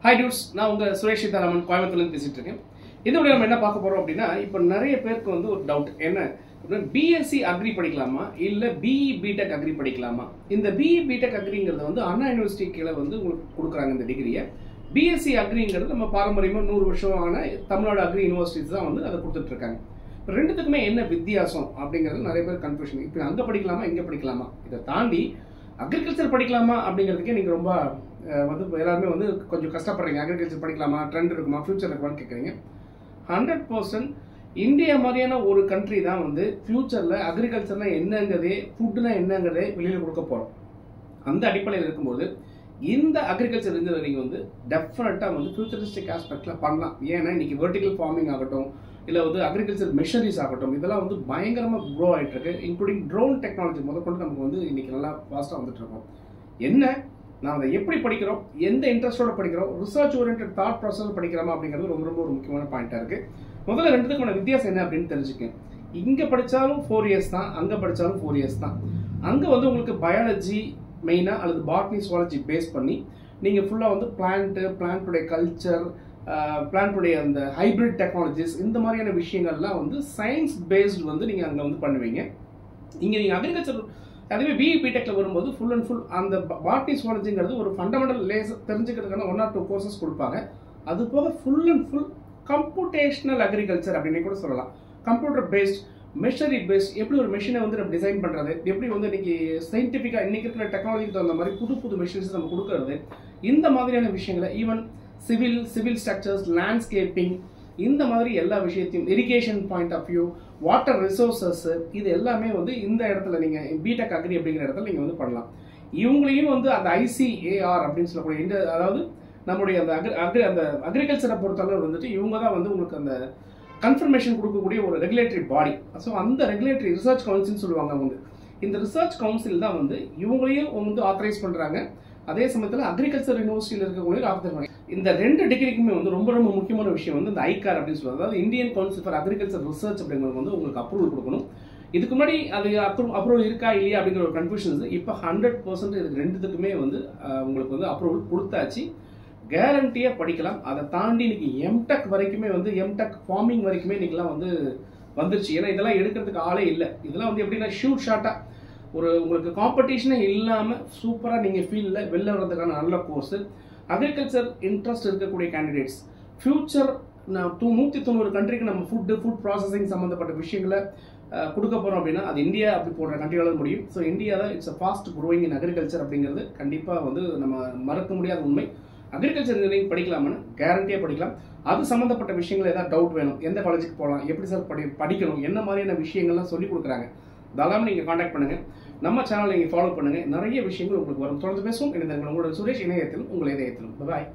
Hi dudes, நான் உங்க சுரேஷ் சீதாராமன் கோயம்புத்தூர்ல இருந்து பேசிட்டு இருக்கேன். இந்த வீடியோ நம்ம என்ன பார்க்க போறோம் அப்படின்னா, இப்போ நிறைய பேருக்கு வந்து ஒரு டவுட் என்ன பிஎஸ்சி அக்ரி படிக்கலாமா இல்ல பிஇ பிடெக் அக்ரி படிக்கலாமா? இந்த பிஇ பிடெக் அக்ரிங்கிறது வந்து அண்ணா யூனிவர்சிட்டி கீழே வந்து உங்களுக்கு கொடுக்குறாங்க இந்த டிகிரியை. பிஎஸ்சி அக்ரிங்கிறது நம்ம பாரம்பரியமா 100 வருஷமான தமிழ்நாடு அக்ரி யூனிவர்சிட்டிஸ் தான் வந்து அதை கொடுத்துட்டு இருக்காங்க. ரெண்டுத்துக்குமே என்ன வித்தியாசம் அப்படிங்கிறது நிறைய பேர் கன்ஃபியூஷன். இப்போ அங்க படிக்கலாமா இங்க படிக்கலாமா? இதை தாண்டி அக்ரிகல்ச்சர் படிக்கலாமா அப்படிங்கிறதுக்கே நீங்க ரொம்ப வந்து எல்லாருமே வந்து கொஞ்சம் கஷ்டப்படுறீங்க. அக்ரிகல்ச்சர் படிக்கலாமா, ட்ரெண்ட் இருக்குமா, ஃபியூச்சர் இருக்குமான்னு கேட்குறீங்க. 100% இந்தியா மாதிரியான ஒரு கண்ட்ரி தான் வந்து ஃபியூச்சர்ல அக்ரிகல்ச்சர்னா என்னங்கிறதே, ஃபுட்னா என்னங்கிறதே வெளியில கொடுக்க போறோம். அந்த அடிப்படையில் இருக்கும்போது இந்த அக்ரிகல்ச்சர் இன்ஜினியரிங் வந்து டெஃபினட்டா வந்து ஃபியூச்சரிஸ்டிக் ஆஸ்பெக்ட்ல பண்ணலாம். ஏன்னா இன்னைக்கு வெர்டிகல் ஃபார்மிங் ஆகட்டும், இல்லை வந்து அக்ரிகல்ச்சர் மிஷனரிஸ் ஆகட்டும், இதெல்லாம் வந்து பயங்கரமாக க்ரோ ஆகிட்டு இருக்கு. இன்க்ளூடிங் ட்ரோன் டெக்னாலஜி முதற்கொண்டு நமக்கு வந்து இன்னைக்கு நல்லா ஃபாஸ்ட்டாக வந்துட்டு இருக்கோம். என்ன நான் அதை எப்படி படிக்கிறோம், எந்த இன்ட்ரெஸ்டோட படிக்கிறோம், ரிசர்ச் ஓரியன்ட் தாட் ப்ராசஸ் படிக்கிறோமா அப்படிங்கிறது ரொம்ப ரொம்ப ஒரு முக்கியமான பாயிண்டா இருக்கு. முதல்ல ரெண்டுத்துக்கான வித்தியாசம் என்ன அப்படின்னு தெரிஞ்சுக்கேன். இங்க படிச்சாலும் 4 இயர்ஸ் தான், அங்க படிச்சாலும் 4 இயர்ஸ் தான். அங்க வந்து உங்களுக்கு பயாலஜி மெயினா அல்லது பாட்னி சுவாலஜி பேஸ் பண்ணி நீங்க ஃபுல்லா வந்து பிளான்ட்டுடைய கல்ச்சர், பிளான்ட்டுடைய அந்த ஹைபிரிட் டெக்னாலஜிஸ், இந்த மாதிரியான விஷயங்கள்லாம் வந்து சயின்ஸ் பேஸ்டு வந்து நீங்க அங்க வந்து பண்ணுவீங்க. இங்க நீங்க அக்ரிகல்ச்சர் அதுவே பிஇ பிடெக்ல வரும்போது ஃபுல் அண்ட் ஃபுல் அந்த பாட்னி சுவாலஜிங்கிறது ஒரு ஃபண்டமெண்டல் லேஸ் தெரிஞ்சுக்கிறதுக்கான 1 or 2 கோர்சஸ் கொடுப்பாங்க. அது போக full and full computational agriculture அப்படின்னு கூட சொல்லலாம். கம்ப்யூட்டர் பேஸ்ட், மெஷினரி பேஸ்ட், எப்படி ஒரு மெஷினை வந்து நம்ம டிசைன் பண்றது, எப்படி வந்து இன்னைக்கு சயின்டிஃபிக்கா இன்னைக்கு இருக்கிற டெக்னாலஜிக்கு தகுந்த மாதிரி புது புது மெஷின்ஸ் நம்ம கொடுக்கறது, இந்த மாதிரியான விஷயங்களை ஈவன் சிவில் ஸ்ட்ரக்சர்ஸ், லேண்ட்ஸ்கேப்பிங், இந்த மாதிரி எல்லா விஷயத்தையும், irrigation point of view, water resources, இது எல்லாமே வந்து இந்த இடத்துல நீங்க பிடெக் அக்ரி அப்படிங்கிற இடத்துல நீங்க வந்து பண்ணலாம். இவங்களையும் வந்து அந்த ஐசிஏஆர் அப்படின்னு சொல்லக்கூடிய இந்த அதாவது நம்முடைய அந்த அக்ரிகல்ச்சரை பொறுத்தளவு வந்துட்டு இவங்க தான் வந்து உங்களுக்கு அந்த கன்ஃபர்மேஷன் கொடுக்கக்கூடிய ஒரு ரெகுலேட்டரி பாடி. ஸோ அந்த ரெகுலேட்டரி ரிசர்ச் கவுன்சில்னு சொல்லுவாங்க அவங்க. இந்த ரிசர்ச் கவுன்சில் தான் வந்து இவங்களையும் வந்து ஆத்தரைஸ் பண்றாங்க. அதே சமயத்தில் அக்ரிகல்ச்சர் யூனிவர்சிட்டியில் இருக்கக்கூடிய ஆத்தரைஸ் பண்றாங்க. இந்த 2 டிகிரிக்குமே வந்து ரொம்ப ரொம்ப முக்கியமான விஷயம் வந்து இந்த ஐகார் அப்படின்னு சொல்லுவாங்க. அதாவது Indian council for agriculture research அப்படிங்கிறது வந்து உங்களுக்கு அப்ரூவல் கொடுக்கணும். இதுக்கு முன்னாடி அது அப்ரூவல் இருக்கா இல்லையா அப்படிங்கிற ஒரு கன்ஃபியூஷன். இப்போ 100% இதுக்கு ரெண்டுத்துக்குமே வந்து உங்களுக்கு வந்து அப்ரூவல் கொடுத்தாச்சு. கேரண்டியா படிக்கலாம். அதை தாண்டி இன்னைக்கு எம்டெக் வரைக்குமே வந்து எம்டெக் ஃபார்மிங் வரைக்குமே இன்னைக்கெல்லாம் வந்து வந்துருச்சு. ஏன்னா இதெல்லாம் எடுக்கிறதுக்கு ஆளே இல்லை. இதெல்லாம் வந்து எப்படின்னா ஷூட் ஷாட்டா ஒரு உங்களுக்கு காம்படிஷனே இல்லாம சூப்பரா நீங்க ஃபீல்ட்ல வெளில வர்றதுக்கான நல்ல கோர்ஸ். அக்ரிகல்ச்சர் இன்ட்ரெஸ்ட் இருக்கக்கூடிய கேண்டிடேட்ஸ் ஃபியூச்சர் 190 கண்ட்ரிக்கு நம்ம ஃபுட் ப்ராசஸிங் சம்பந்தப்பட்ட விஷயங்களை கொடுக்க போறோம் அப்படின்னா அது இந்தியா அப்படி போடுற கண்ட்ரிகளால முடியும். ஸோ இந்தியா தான் it's fast growing in agriculture அப்படிங்கிறது கண்டிப்பா வந்து நம்ம மறக்க முடியாத உண்மை. அக்ரிகல்ச்சர் இன்ஜினியரிங் படிக்கலாம்னு கேரண்டியா படிக்கலாம். அது சம்பந்தப்பட்ட விஷயங்கள் ஏதாவது டவுட் வேணும், எந்த காலேஜுக்கு போகலாம், எப்படி சார் படிக்கணும், என்ன மாதிரியான விஷயங்கள்லாம் சொல்லி கொடுக்குறாங்க, அதெல்லாம் நீங்க கான்டாக்ட் பண்ணுங்க. நம்ம சேனலை நீங்க ஃபாலோ பண்ணுங்க. நிறைய விஷயங்கள் உங்களுக்கு வரும். தொடர்ந்து பேசுவோம். உங்களோட சுரேஷ் இணையத்திலும் உங்கள் இதயத்திலும். பாய்.